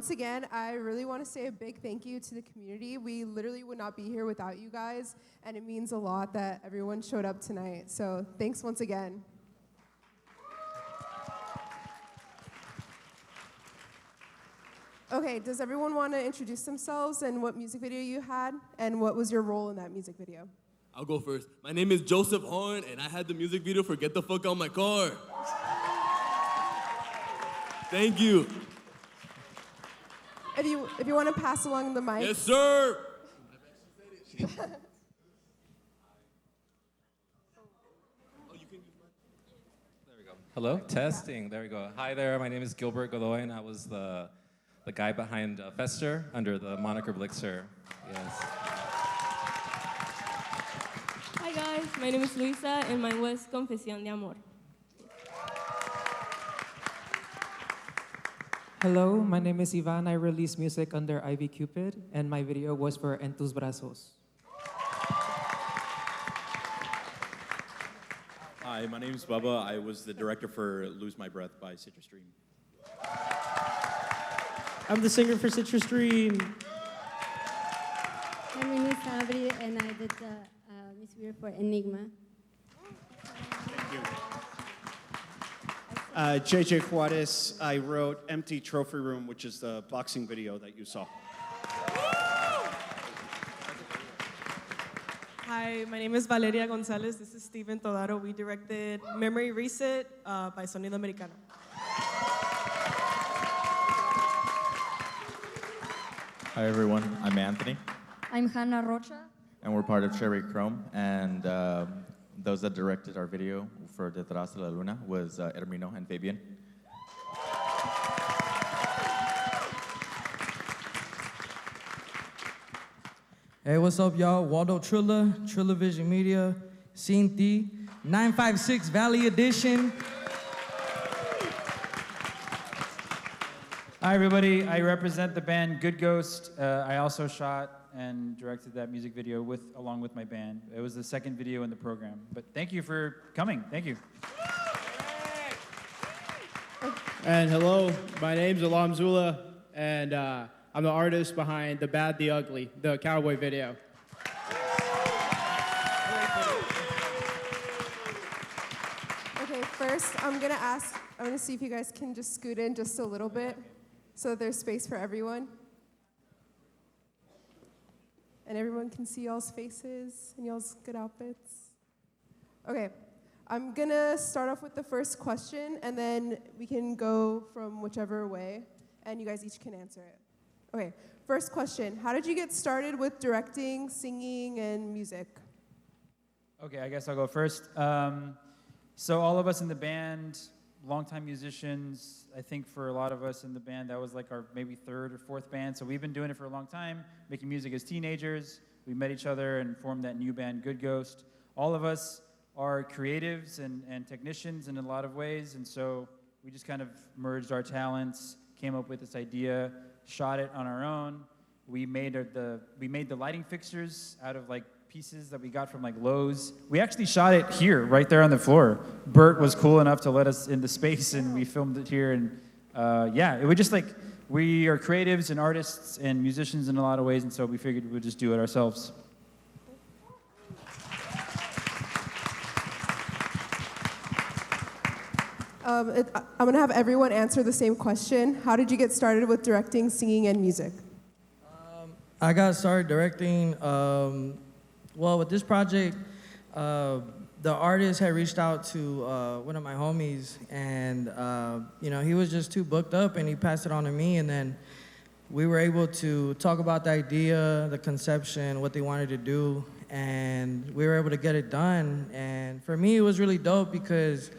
once again, I really want to say a big thank you to the community. We literally would not be here without you guys, and it means a lot that everyone showed up tonight. So thanks once again. Okay, does everyone want to introduce themselves and what music video you had, and what was your role in that music video? I'll go first. My name is Joseph Horn, and I had the music video for Get the Fuck Out My Car. Thank you. If you want to pass along the mic. Yes, sir. Hello, testing, there we go. Hi there, my name is Gilbert Godoy, and I was the guy behind Fester under the moniker Blixer. Yes. Hi guys, my name is Luisa, and mine was Confesión de Amor. Hello, my name is Ivan. I release music under Ivy Cupid, and my video was for En Tus Brazos. Hi, my name is Bubba. I was the director for Lose My Breath by Citrus Dream. I'm the singer for Citrus Dream. My name is Sabri, and I did the music video for Enigma. Thank you. JJ Juarez. I wrote Empty Trophy Room, which is the boxing video that you saw. Hi, my name is Valeria Gonzalez. This is Steven Todaro. We directed Memory Reset by Sonido Americano. Hi everyone, I'm Anthony, I'm Hannah Rocha. and we're part of Cherry Chrome, and those that directed our video for Detrás de la Luna was Hermino and Fabian. Hey, what's up, y'all? Waldo Trilla, Trilla Vision Media, Scene D, 956 Valley Edition. Hi, everybody. I represent the band Good Ghost. I also shot and directed that music video along with my band. It was the second video in the program. But thank you for coming. Thank you. And hello, my name's Alam Zula, and I'm the artist behind The Bad, the Ugly, the cowboy video. Okay, first I'm gonna see if you guys can just scoot in just a little bit so that there's space for everyone. And everyone can see y'all's faces and y'all's good outfits. Okay, I'm gonna start off with the first question, and then we can go from whichever way, and you guys each can answer it. Okay, first question. How did you get started with directing, singing, and music? Okay, I guess I'll go first. So all of us in the band, longtime musicians. I think for a lot of us in the band, that was like our maybe third or fourth band. So we've been doing it for a long time, making music as teenagers. We met each other and formed that new band, Good Ghost. All of us are creatives and technicians in a lot of ways, and so we just kind of merged our talents, came up with this idea, shot it on our own. We made the lighting fixtures out of like pieces that we got from like Lowe's. We actually shot it here, right there on the floor. Bert was cool enough to let us in the space, and we filmed it here. And yeah, it was just like, we are creatives and artists and musicians in a lot of ways, and so we figured we would just do it ourselves. I'm gonna have everyone answer the same question. How did you get started with directing, singing, and music? I got started directing, well, with this project, the artist had reached out to one of my homies, and he was just too booked up, and he passed it on to me, and then we were able to talk about the idea, the conception, what they wanted to do, and we were able to get it done. And for me, it was really dope because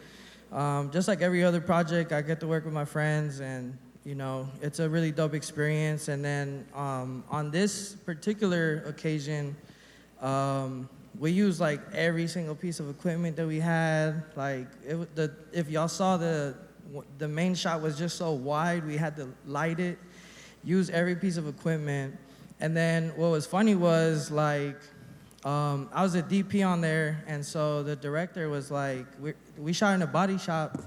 just like every other project, I get to work with my friends, and it's a really dope experience. And then on this particular occasion, we used like every single piece of equipment that we had. Like if y'all saw the main shot was just so wide, we had to light it, use every piece of equipment. And then what was funny was like, I was a DP on there, and so the director was like, we shot in a body shop,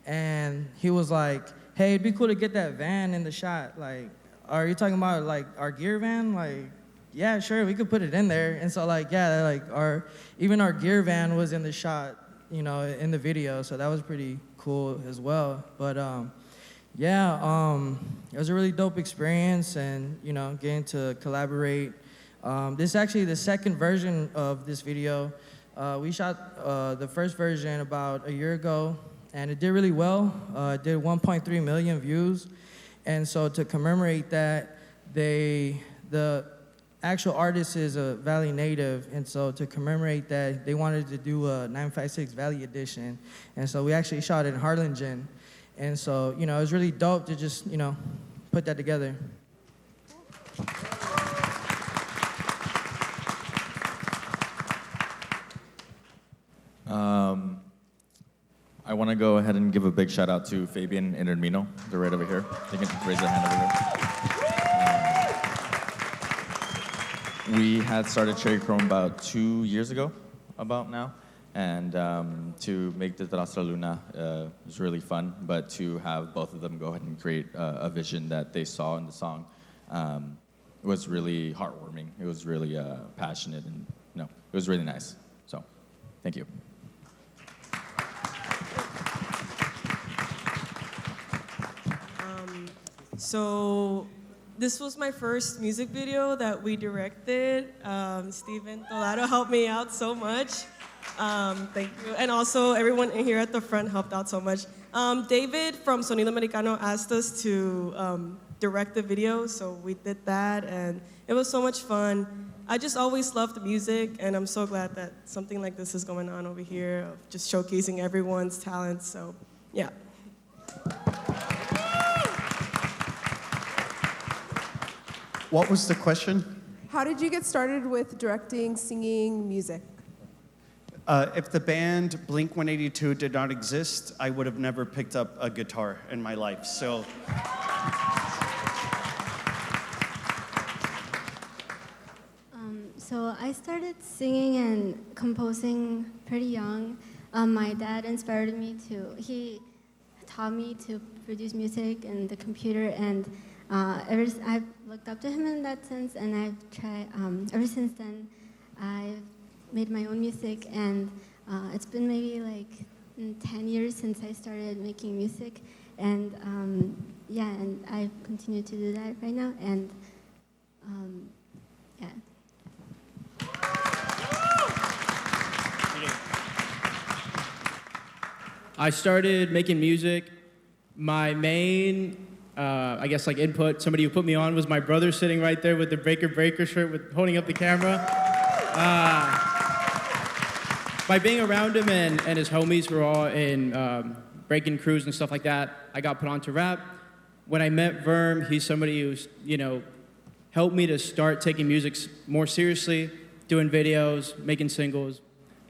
and he was like, hey, it'd be cool to get that van in the shot. Like, are you talking about like our gear van? Like, yeah, sure, we could put it in there. And so like, yeah, like even our gear van was in the shot, you know, in the video. So that was pretty cool as well. But yeah, it was a really dope experience, and you know, getting to collaborate. This is actually the second version of this video. We shot the first version about a year ago, and it did really well. It did 1.3 million views. And so to commemorate that, the actual artist is a Valley native, and so to commemorate that, they wanted to do a 956 Valley edition. And so we actually shot it in Harlingen. And so, you know, it was really dope to just, you know, put that together. I want to go ahead and give a big shout out to Fabian and Hermino. They're right over here. They can raise their hand over here. We had started Cherry Chrome about 2 years ago, about now. And to make the Terraza Luna was really fun, but to have both of them go ahead and create a vision that they saw in the song was really heartwarming. It was really passionate, and it was really nice. So, thank you. So this was my first music video that we directed. Steven Tolado helped me out so much. Thank you. And also everyone in here at the front helped out so much. David from Sonido Americano asked us to direct the video, so we did that, and it was so much fun. I just always loved music, and I'm so glad that something like this is going on over here, of just showcasing everyone's talents, so yeah. What was the question? How did you get started with directing, singing, music? If the band Blink-182 did not exist, I would have never picked up a guitar in my life. So, so I started singing and composing pretty young. My dad inspired me he taught me to produce music in the computer, and I've looked up to him in that sense, and I've tried, ever since then, I've made my own music, and it's been maybe like 10 years since I started making music, and yeah, and I continue to do that right now, and yeah. I started making music. My main, I guess, like input, somebody who put me on was my brother sitting right there with the Breaker Breaker shirt, holding up the camera. By being around him and his homies who were all in breaking crews and stuff like that, I got put on to rap. When I met Verm, he's somebody who's, helped me to start taking music more seriously, doing videos, making singles,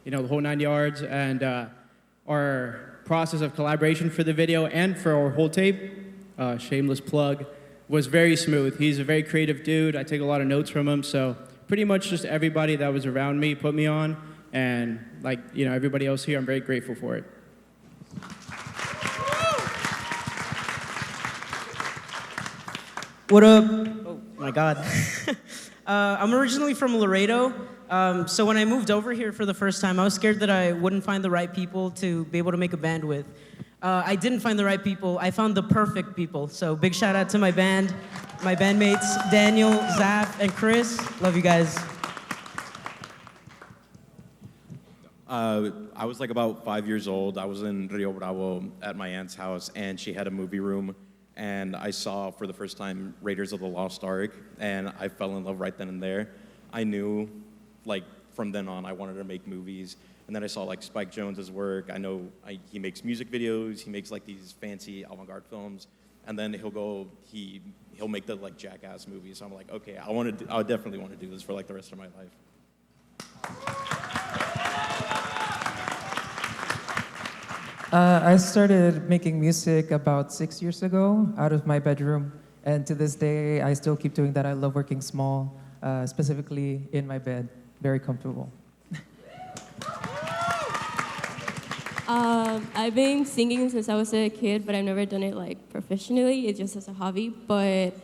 the whole 9 yards. And our process of collaboration for the video and for our whole tape, shameless plug, was very smooth. He's a very creative dude. I take a lot of notes from him. So pretty much just everybody that was around me put me on. And like, everybody else here, I'm very grateful for it. What up? Oh my God. I'm originally from Laredo. So when I moved over here for the first time, I was scared that I wouldn't find the right people to be able to make a band with. I didn't find the right people. I found the perfect people. So big shout out to my band, my bandmates, Daniel, Zaf, and Chris. Love you guys. I was like about 5 years old. I was in Rio Bravo at my aunt's house, and she had a movie room. And I saw for the first time Raiders of the Lost Ark, and I fell in love right then and there. I knew, like, from then on, I wanted to make movies. And then I saw, like, Spike Jonze's work. I know he makes music videos. He makes, like, these fancy avant-garde films. And then he'll make the, like, Jackass movies. So I'm like, okay, I definitely want to do this for, like, the rest of my life. I started making music about 6 years ago out of my bedroom. And to this day, I still keep doing that. I love working small, specifically in my bed. Very comfortable. I've been singing since I was a kid, but I've never done it like professionally. It's just as a hobby. But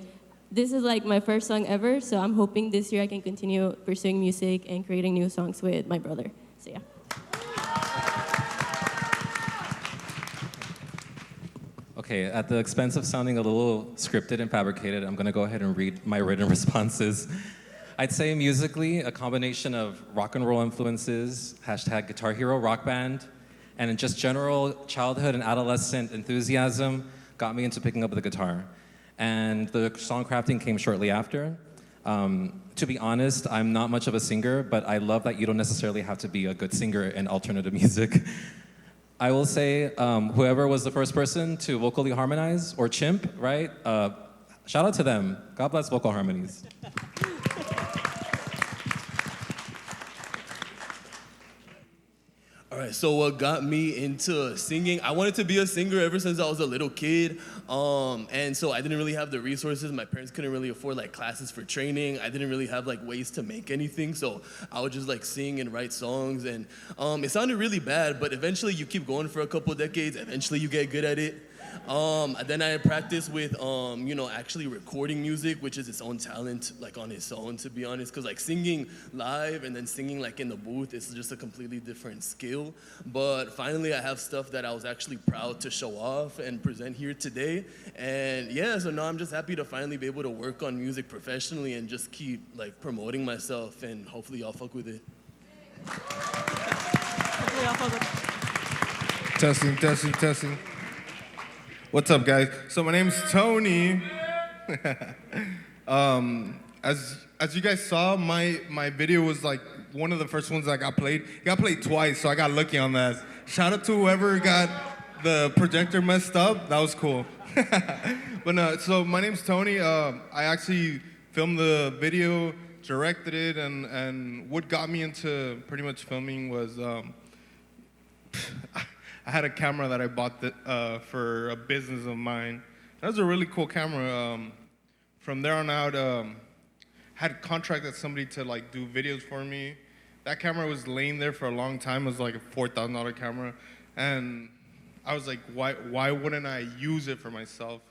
this is like my first song ever, so I'm hoping this year I can continue pursuing music and creating new songs with my brother. So yeah. Okay, at the expense of sounding a little scripted and fabricated, I'm gonna go ahead and read my written responses. I'd say musically, a combination of rock and roll influences, hashtag Guitar Hero rock band, and just general childhood and adolescent enthusiasm got me into picking up the guitar. And the song crafting came shortly after. To be honest, I'm not much of a singer, but I love that you don't necessarily have to be a good singer in alternative music. I will say, whoever was the first person to vocally harmonize, or chimp, right? Shout out to them. God bless vocal harmonies. All right, so what got me into singing, I wanted to be a singer ever since I was a little kid. And so I didn't really have the resources. My parents couldn't really afford like classes for training. I didn't really have like ways to make anything. So I would just like sing and write songs. And it sounded really bad, but eventually you keep going for a couple decades. Eventually you get good at it. Then I practiced with, actually recording music, which is its own talent, like on its own, to be honest. Because like singing live and then singing like in the booth is just a completely different skill. But finally, I have stuff that I was actually proud to show off and present here today. And yeah, so now I'm just happy to finally be able to work on music professionally and just keep like promoting myself. And hopefully y'all fuck with it. Hopefully y'all fuck with it. Testing, testing, testing. What's up, guys? So my name's Tony. As you guys saw, my video was like one of the first ones that got played. It got played twice, so I got lucky on that. Shout out to whoever got the projector messed up. That was cool. But no, so my name's Tony. I actually filmed the video, directed it, and what got me into pretty much filming was I had a camera that I bought for a business of mine. That was a really cool camera. From there on out, had contracted somebody to like do videos for me. That camera was laying there for a long time. It was like a $4,000 camera, and I was like, why wouldn't I use it for myself?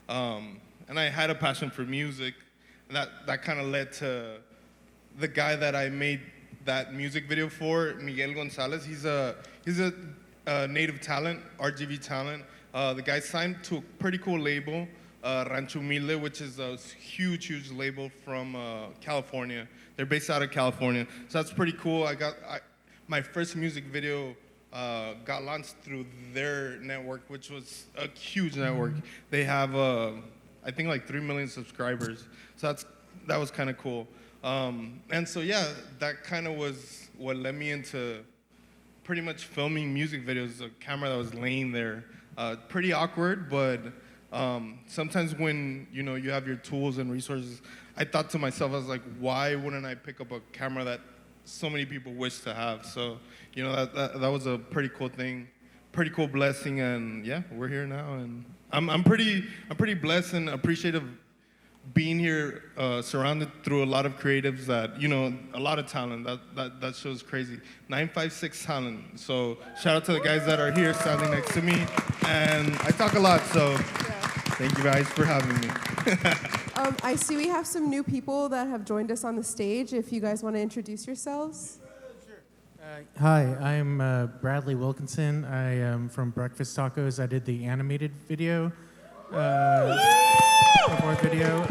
And I had a passion for music, and that kind of led to the guy that I made that music video for, Miguel Gonzalez. He's a native talent, RGV talent. The guy signed to a pretty cool label, Rancho Humilde, which is a huge label from California. They're based out of California, so that's pretty cool. My first music video got launched through their network, which was a huge network. They have, I think, like 3 million subscribers. So that was kind of cool. And so yeah, that kind of was what led me into pretty much filming music videos. A camera that was laying there, pretty awkward, but sometimes when you have your tools and resources, I thought to myself, I was like, why wouldn't I pick up a camera that so many people wish to have? So that was a pretty cool thing, pretty cool blessing, and yeah, we're here now, and I'm pretty blessed and appreciative being here, surrounded through a lot of creatives that, a lot of talent. That shows crazy. 956 talent. So shout out to the guys that are here standing next to me. And I talk a lot, so thank you guys for having me. I see we have some new people that have joined us on the stage. If you guys want to introduce yourselves. Hi, I'm Bradley Wilkinson. I am from Breakfast Tacos. I did the animated video. Fourth video,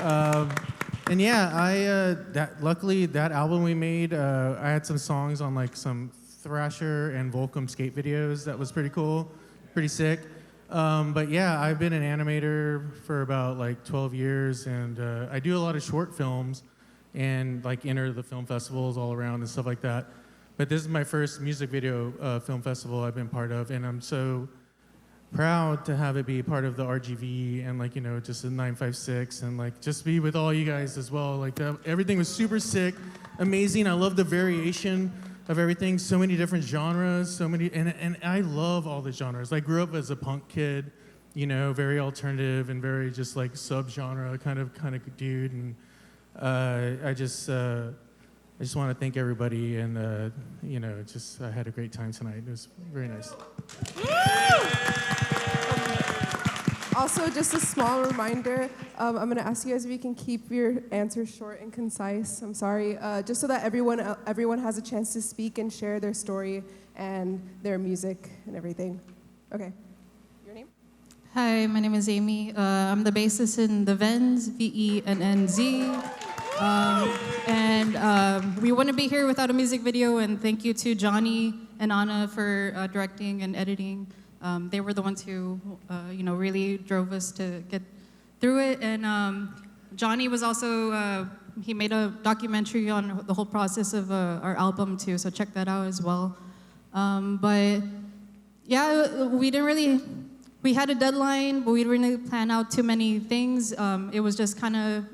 and yeah, luckily that album we made, I had some songs on like some Thrasher and Volcom skate videos. That was pretty cool, pretty sick. But yeah, I've been an animator for about like 12 years, and I do a lot of short films, and like enter the film festivals all around and stuff like that. But this is my first music video film festival I've been part of, and I'm so proud to have it be part of the RGV and like, just a 956 and like just be with all you guys as well. Like everything was super sick, amazing. I love the variation of everything, so many different genres, and I love all the genres. I grew up as a punk kid, very alternative and very just like sub-genre kind of dude. And I just want to thank everybody, and I had a great time tonight. It was very nice. Also, just a small reminder, I'm going to ask you guys if you can keep your answers short and concise. I'm sorry. Just so that everyone has a chance to speak and share their story and their music and everything. Okay. Your name? Hi, my name is Amy. I'm the bassist in the Venz, VENNZ. We wouldn't be here without a music video, and thank you to Johnny and Anna for directing and editing. They were the ones who, really drove us to get through it. And Johnny was also, he made a documentary on the whole process of our album too, so check that out as well. But yeah, we had a deadline, but we didn't really plan out too many things. It was just kind of,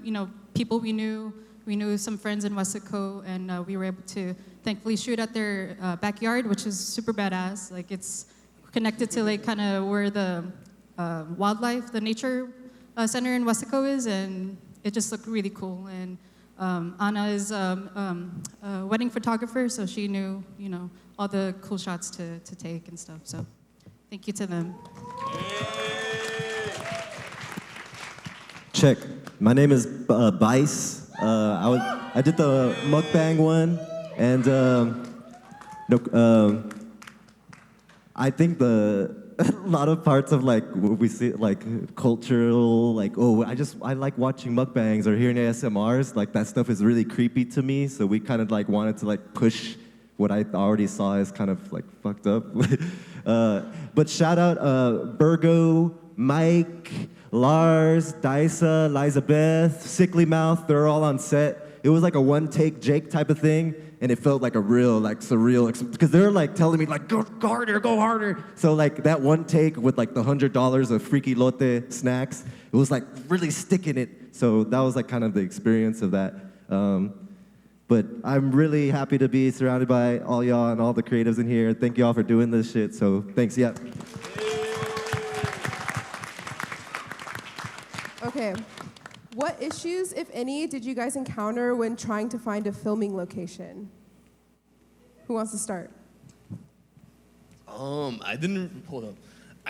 people we knew. We knew some friends in Wessico, and we were able to thankfully shoot at their backyard, which is super badass. Like, it's connected to like kind of where the wildlife, the nature center in Wessico is, and it just looked really cool. And Anna is a wedding photographer, so she knew, all the cool shots to take and stuff. So thank you to them. Check. My name is Bice. I did the mukbang one, and I think a lot of parts of like what we see, like cultural, like I like watching mukbangs or hearing ASMRs. Like that stuff is really creepy to me. So we kind of like wanted to like push what I already saw as kind of like fucked up. But shout out Virgo, Mike, Lars, Dysa, Elizabeth, Sickly Mouth, they're all on set. It was like a one-take Jake type of thing, and it felt like a real, like, surreal, because they're like telling me, like, go harder, go harder. So like that one take with like the $100 of Freaky Lote snacks, it was like really sticking it. So that was like kind of the experience of that. But I'm really happy to be surrounded by all y'all and all the creatives in here. Thank y'all for doing this shit, so thanks, yeah. Okay. What issues, if any, did you guys encounter when trying to find a filming location? Who wants to start? I didn't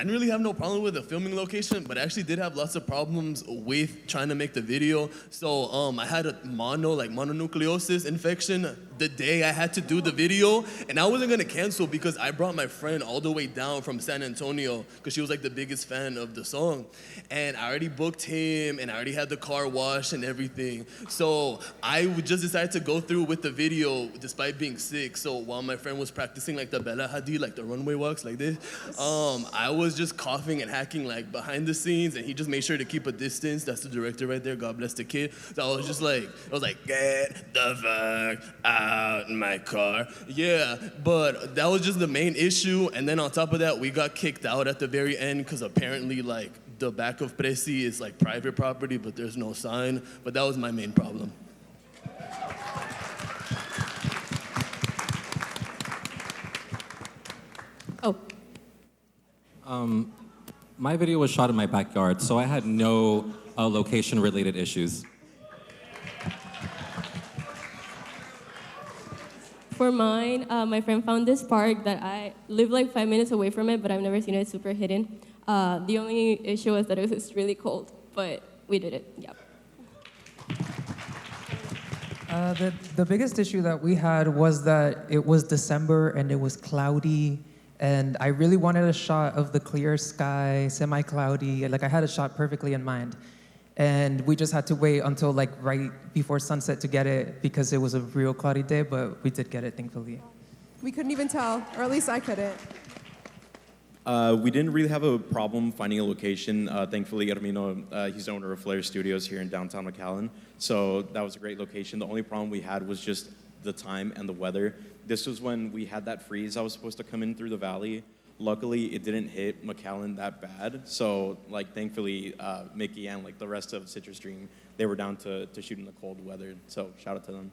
really have no problem with the filming location, but I actually did have lots of problems with trying to make the video. So I had a mononucleosis infection the day I had to do the video, and I wasn't gonna cancel because I brought my friend all the way down from San Antonio because she was like the biggest fan of the song. And I already booked him, and I already had the car washed and everything. So I just decided to go through with the video despite being sick. So while my friend was practicing like the Bella Hadid, like the runway walks like this, I was just coughing and hacking like behind the scenes, and he just made sure to keep a distance. That's the director right there, God bless the kid. So I was like, get the fuck out my car. Yeah, but that was just the main issue. And then on top of that, we got kicked out at the very end because apparently like the back of Presi is like private property, but there's no sign. But that was my main problem. My video was shot in my backyard, so I had no location-related issues. For mine, my friend found this park that I live like 5 minutes away from it, but I've never seen it. It's super hidden. The only issue was that it was really cold, but we did it, yeah. The biggest issue that we had was that it was December and it was cloudy, and I really wanted a shot of the clear sky, semi-cloudy, like I had a shot perfectly in mind. And we just had to wait until like right before sunset to get it because it was a real cloudy day, but we did get it, thankfully. We couldn't even tell, or at least I couldn't. We didn't really have a problem finding a location. Thankfully, Hermino, he's the owner of Flair Studios here in downtown McAllen. So that was a great location. The only problem we had was just the time and the weather. This was when we had that freeze that was supposed to come in through the valley. Luckily, it didn't hit McAllen that bad. So, like, thankfully, Mickey and, like, the rest of Citrus Stream, they were down to shoot in the cold weather. So, shout out to them.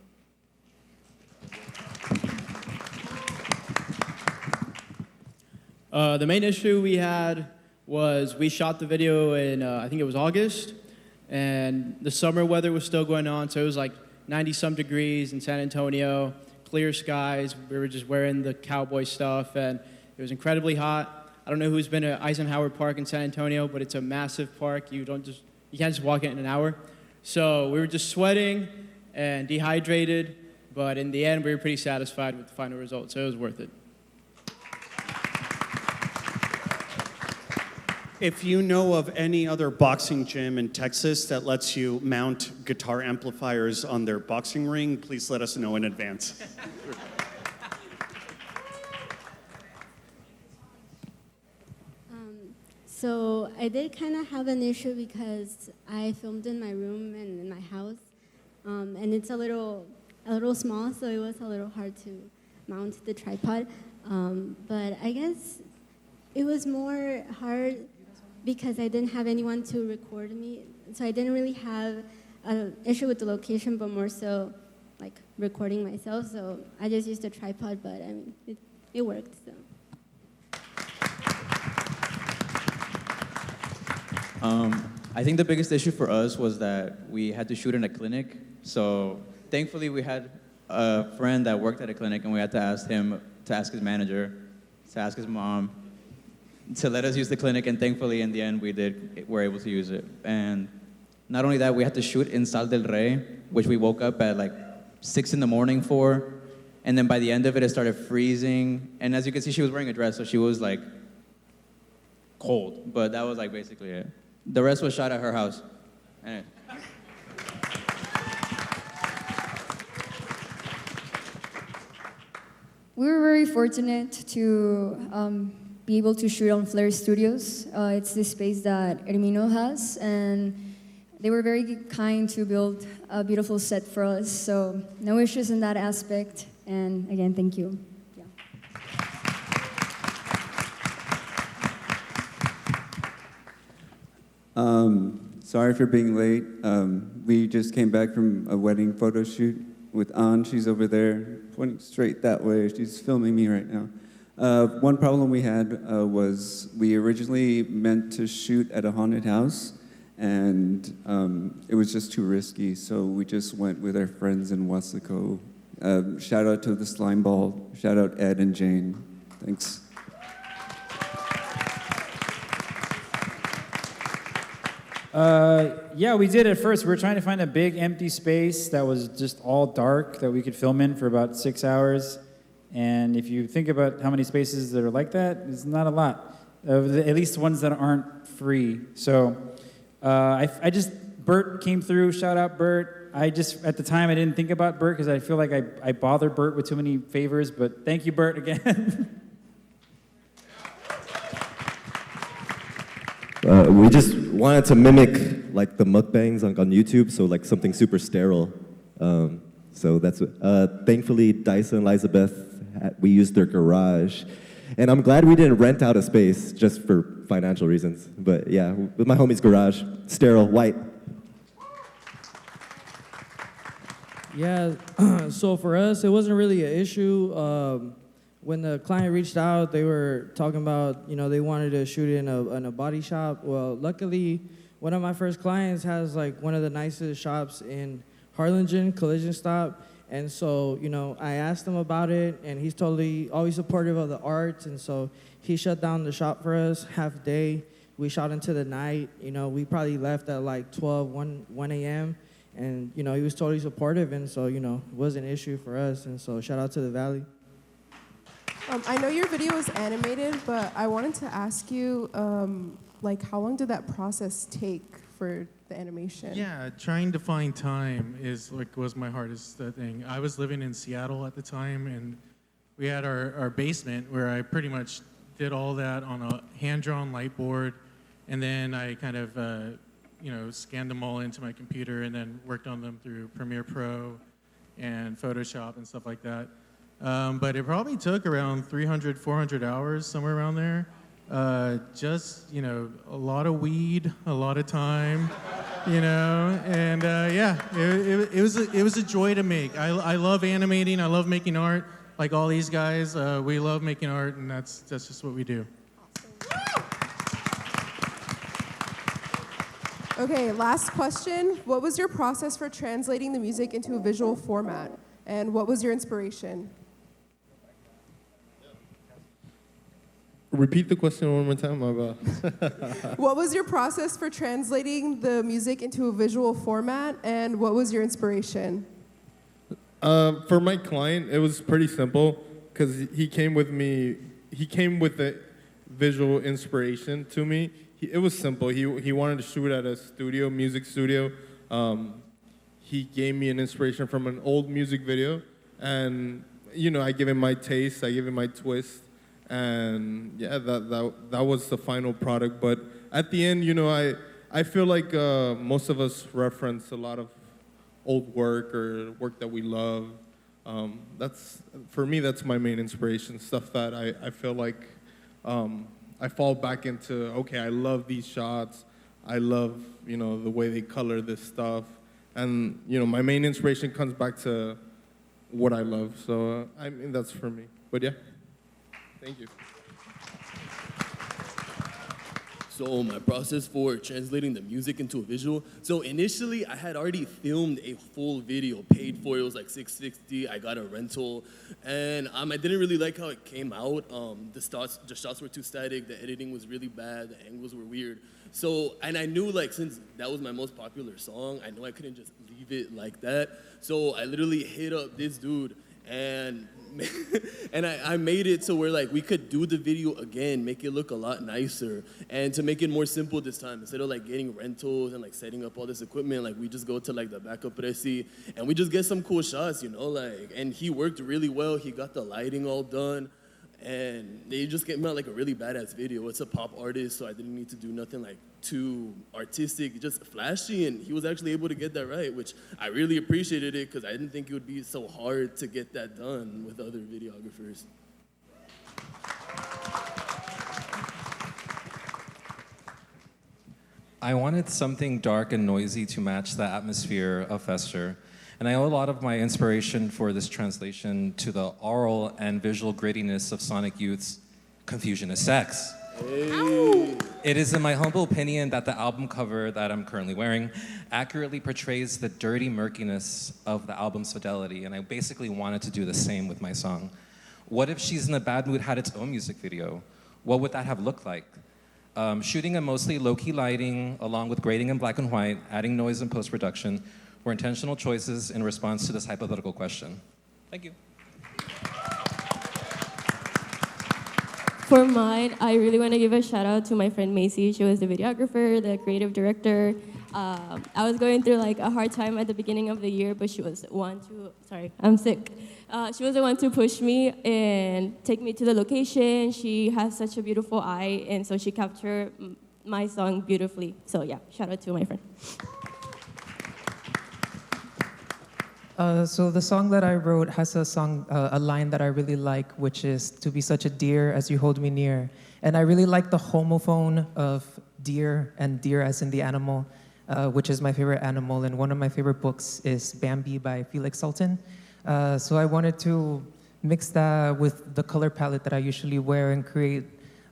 The main issue we had was we shot the video in, I think it was August, and the summer weather was still going on, so it was like 90-some degrees in San Antonio, clear skies. We were just wearing the cowboy stuff, and it was incredibly hot. I don't know who's been to Eisenhower Park in San Antonio, but it's a massive park. You can't just walk it in an hour. So we were just sweating and dehydrated, but in the end, we were pretty satisfied with the final result, so it was worth it. If you know of any other boxing gym in Texas that lets you mount guitar amplifiers on their boxing ring, please let us know in advance. So I did kind of have an issue because I filmed in my room and in my house, and it's a little small, so it was a little hard to mount the tripod. But I guess it was more hard because I didn't have anyone to record me, so I didn't really have an issue with the location, but more so like recording myself. So I just used a tripod, but I mean it worked. So. I think the biggest issue for us was that we had to shoot in a clinic. So thankfully we had a friend that worked at a clinic, and we had to ask him, to ask his manager, to ask his mom, to let us use the clinic, and thankfully in the end were able to use it. And not only that, we had to shoot in Sal del Rey, which we woke up at like 6 in the morning for, and then by the end of it, it started freezing. And as you can see, she was wearing a dress, so she was like cold, but that was like basically it. The rest was shot at her house. Anyway. We were very fortunate to be able to shoot on Flare Studios. It's the space that Hermino has, and they were very kind to build a beautiful set for us, so no issues in that aspect, and again, thank you. Sorry for being late. We just came back from a wedding photo shoot with An. She's over there, pointing straight that way. She's filming me right now. One problem we had was we originally meant to shoot at a haunted house, and it was just too risky, so we just went with our friends in Wasico. Shout out to the Slime Ball. Shout out Ed and Jane. Thanks. Yeah, we did at first. We were trying to find a big empty space that was just all dark that we could film in for about 6 hours. And if you think about how many spaces that are like that, it's not a lot. At least ones that aren't free. So Bert came through. Shout out Bert. At the time, I didn't think about Bert because I feel like I bothered Bert with too many favors. But thank you, Bert, again. We just wanted to mimic like the mukbangs on YouTube, so like something super sterile. So that's thankfully Dyson and Elizabeth, we used their garage, and I'm glad we didn't rent out a space just for financial reasons. But yeah, with my homie's garage, sterile, white. Yeah, so for us, it wasn't really an issue. When the client reached out, they were talking about, they wanted to shoot in a body shop. Well, luckily, one of my first clients has like one of the nicest shops in Harlingen, Collision Stop. And so, I asked him about it, and he's totally always supportive of the arts. And so he shut down the shop for us half day. We shot into the night. We probably left at like 1 a.m. And, he was totally supportive. And so, it wasn't an issue for us. And so shout out to the Valley. I know your video was animated, but I wanted to ask you, how long did that process take for the animation? Yeah, trying to find time was my hardest thing. I was living in Seattle at the time, and we had our basement where I pretty much did all that on a hand-drawn light board, and then I kind of, scanned them all into my computer and then worked on them through Premiere Pro and Photoshop and stuff like that. But it probably took around 300, 400 hours, somewhere around there. Just, a lot of weed, a lot of time, and yeah, it was a joy to make. I love animating, I love making art. Like all these guys, we love making art, and that's just what we do. Okay, last question. What was your process for translating the music into a visual format? And what was your inspiration? Repeat the question one more time. My bad. What was your process for translating the music into a visual format, and what was your inspiration? For my client, it was pretty simple because he came with me. He came with the visual inspiration to me. It was simple. He wanted to shoot at a studio, music studio. He gave me an inspiration from an old music video, and I give him my taste. I give him my twist. And yeah, that was the final product. But at the end, I feel like most of us reference a lot of old work or work that we love. For me, that's my main inspiration, stuff that I feel like I fall back into, okay, I love these shots. I love, the way they color this stuff. And, my main inspiration comes back to what I love. So, that's for me. But yeah. Thank you. So my process for translating the music into a visual. So initially, I had already filmed a full video, paid for it. It was like $660. I got a rental, and I didn't really like how it came out. The shots were too static. The editing was really bad. The angles were weird. So, and I knew since that was my most popular song, I knew I couldn't just leave it like that. So I literally hit up this dude and I made it to where we could do the video again, make it look a lot nicer, and to make it more simple this time, instead of getting rentals and setting up all this equipment, we just go to the backup resi and we just get some cool shots, and he worked really well. He got the lighting all done, and they just came out a really badass video. It's a pop artist, so I didn't need to do nothing too artistic, just flashy, and he was actually able to get that right, which I really appreciated it because I didn't think it would be so hard to get that done with other videographers. I wanted something dark and noisy to match the atmosphere of Fester. And I owe a lot of my inspiration for this translation to the aural and visual grittiness of Sonic Youth's Confusion is Sex. Hey. It is in my humble opinion that the album cover that I'm currently wearing accurately portrays the dirty murkiness of the album's fidelity, and I basically wanted to do the same with my song. What if She's in a Bad Mood had its own music video? What would that have looked like? Shooting a mostly low-key lighting, along with grading in black and white, adding noise and post-production, were intentional choices in response to this hypothetical question. Thank you. For mine, I really want to give a shout out to my friend Macy. She was the videographer, the creative director. I was going through a hard time at the beginning of the year, but she was the one to, sorry, I'm sick. She was the one to push me and take me to the location. She has such a beautiful eye, and so she captured my song beautifully. So yeah, shout out to my friend. So the song that I wrote has a line that I really like, which is "To be such a dear as you hold me near," and I really like the homophone of deer and deer as in the animal, which is my favorite animal. And one of my favorite books is Bambi by Felix Salten. So I wanted to mix that with the color palette that I usually wear and create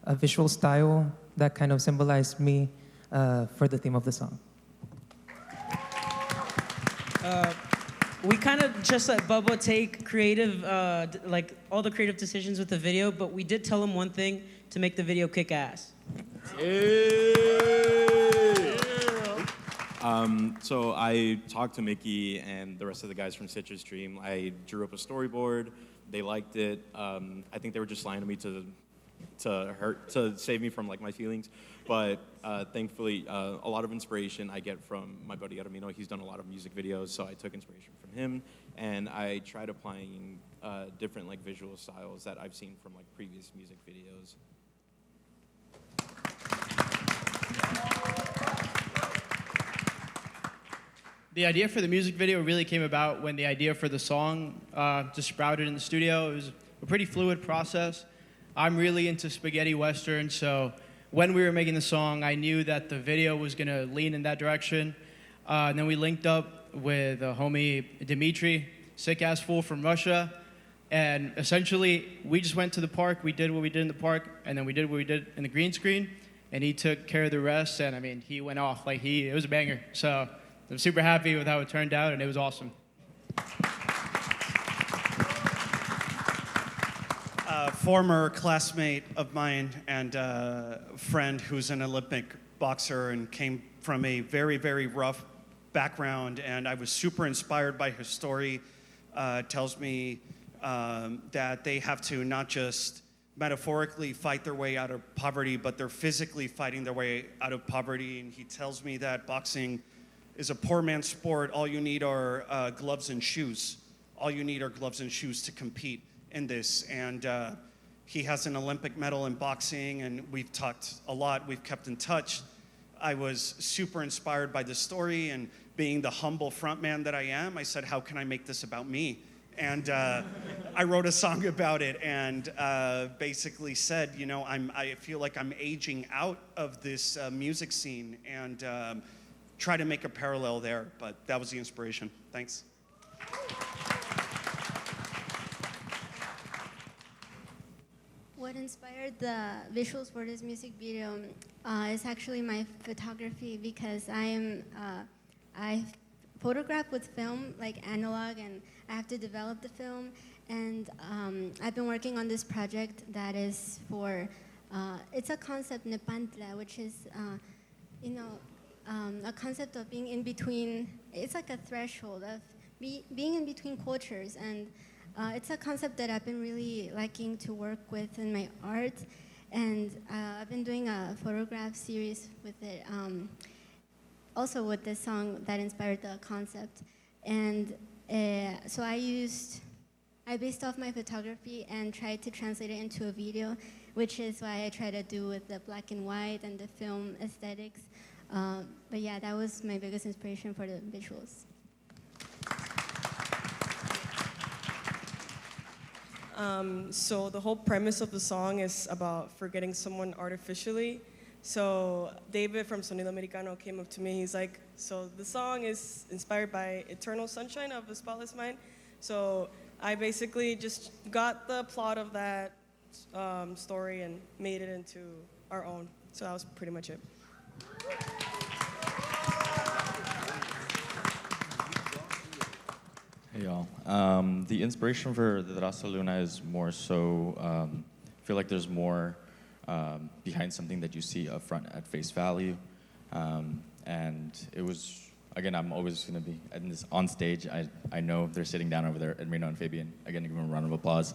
a visual style that kind of symbolized me for the theme of the song. We kind of just let Bubba take creative, all the creative decisions with the video, but we did tell him one thing to make the video kick ass. So I talked to Mickey and the rest of the guys from Citrus Dream. I drew up a storyboard. They liked it. I think they were just lying to me to save me from my feelings. But thankfully, a lot of inspiration I get from my buddy Armino. He's done a lot of music videos, so I took inspiration from him, and I tried applying different visual styles that I've seen from previous music videos. The idea for the music video really came about when the idea for the song just sprouted in the studio. It was a pretty fluid process. I'm really into spaghetti western, so when we were making the song, I knew that the video was going to lean in that direction. And then we linked up with a homie, Dimitri, sick-ass fool from Russia. And essentially, we just went to the park, we did what we did in the park, and then we did what we did in the green screen. And he took care of the rest, and I mean, he went off. It was a banger. So I'm super happy with how it turned out, and it was awesome. former classmate of mine and friend who's an Olympic boxer and came from a very, very rough background, and I was super inspired by her story. Tells me that they have to not just metaphorically fight their way out of poverty, but they're physically fighting their way out of poverty. And he tells me that boxing is a poor man's sport. All you need are gloves and shoes. All you need are gloves and shoes to compete in this. And he has an Olympic medal in boxing, and we've talked a lot. We've kept in touch. I was super inspired by the story, and being the humble frontman that I am, I said, how can I make this about me? And I wrote a song about it, and basically said, you know, I feel like I'm aging out of this music scene, and try to make a parallel there. But that was the inspiration. Thanks. What inspired the visuals for this music video is actually my photography, because I photograph with film, like analog, and I have to develop the film. And I've been working on this project that is for, it's a concept, nepantla, which is, a concept of being in between. It's like a threshold of being in between cultures. And it's a concept that I've been really liking to work with in my art. And I've been doing a photograph series with it, also with this song that inspired the concept. And so I based off my photography and tried to translate it into a video, which is why I try to do with the black and white and the film aesthetics. But yeah, that was my biggest inspiration for the visuals. So the whole premise of the song is about forgetting someone artificially. So David from Sonido Americano came up to me. He's like, so the song is inspired by Eternal Sunshine of the Spotless Mind. So I basically just got the plot of that story and made it into our own. So that was pretty much it. Hey y'all. The inspiration for the Rasa Luna is more so, I feel like there's more behind something that you see up front at face value. And it was, again, I'm always going to be on stage. I know they're sitting down over there, Edmino and Fabian. Again, give them a round of applause.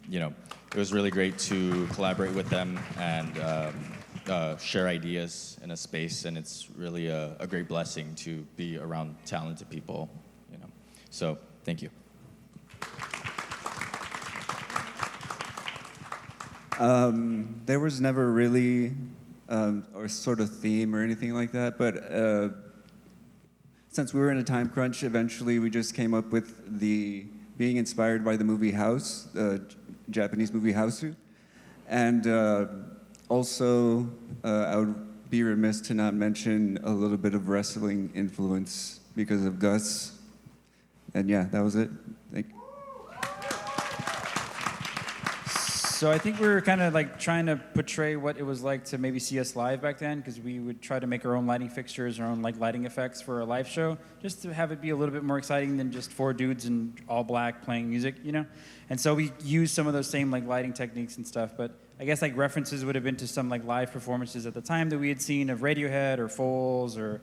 You know, it was really great to collaborate with them and share ideas in a space, and it's really a great blessing to be around talented people, you know. So, thank you. There was never really or sort of theme or anything like that, but since we were in a time crunch, eventually we just came up with being inspired by the movie House, the Japanese movie Housu. And also, I would be remiss to not mention a little bit of wrestling influence because of Gus. And yeah, that was it. Thank you. So I think we were kind of like trying to portray what it was like to maybe see us live back then, because we would try to make our own lighting fixtures, our own like lighting effects for a live show, just to have it be a little bit more exciting than just four dudes in all black playing music, you know? And so we used some of those same like lighting techniques and stuff, but I guess like references would have been to some like live performances at the time that we had seen of Radiohead or Foles or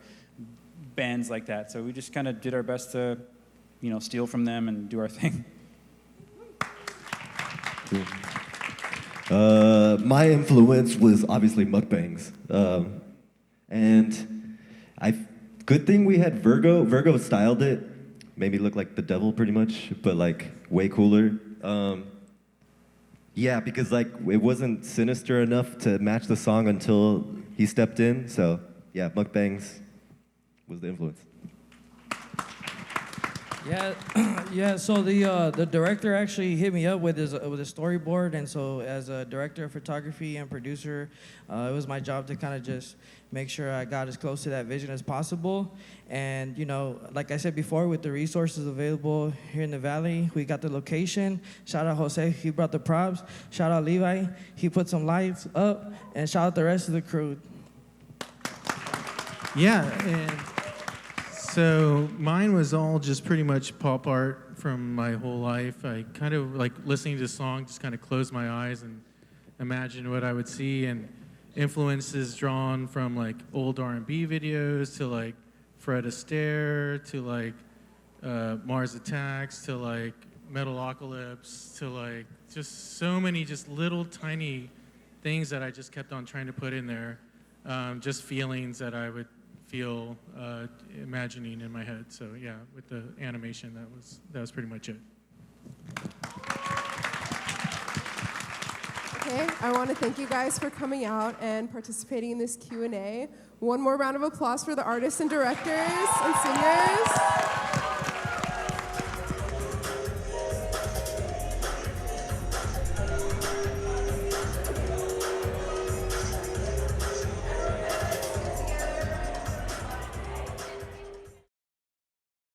bands like that. So we just kind of did our best to, you know, steal from them and do our thing. My influence was obviously mukbangs. And good thing we had Virgo. Virgo styled it, made me look like the devil pretty much, but like way cooler. Yeah, because like it wasn't sinister enough to match the song until he stepped in. So yeah, mukbangs was the influence. Yeah. So the director actually hit me up with a storyboard, and so as a director of photography and producer, it was my job to kind of just make sure I got as close to that vision as possible. And you know, like I said before, with the resources available here in the Valley, we got the location. Shout out Jose, he brought the props. Shout out Levi, he put some lights up, and shout out the rest of the crew. Yeah, and So mine was all just pretty much pop art from my whole life. I kind of like listening to the song, just kind of closed my eyes and imagined what I would see, and influences drawn from like old R&B videos to like Fred Astaire to like Mars Attacks to like Metalocalypse to like just so many just little tiny things that I just kept on trying to put in there, just feelings that I would feel imagining in my head. So yeah, with the animation, that was pretty much it. Okay, I want to thank you guys for coming out and participating in this Q&A. One more round of applause for the artists and directors and singers.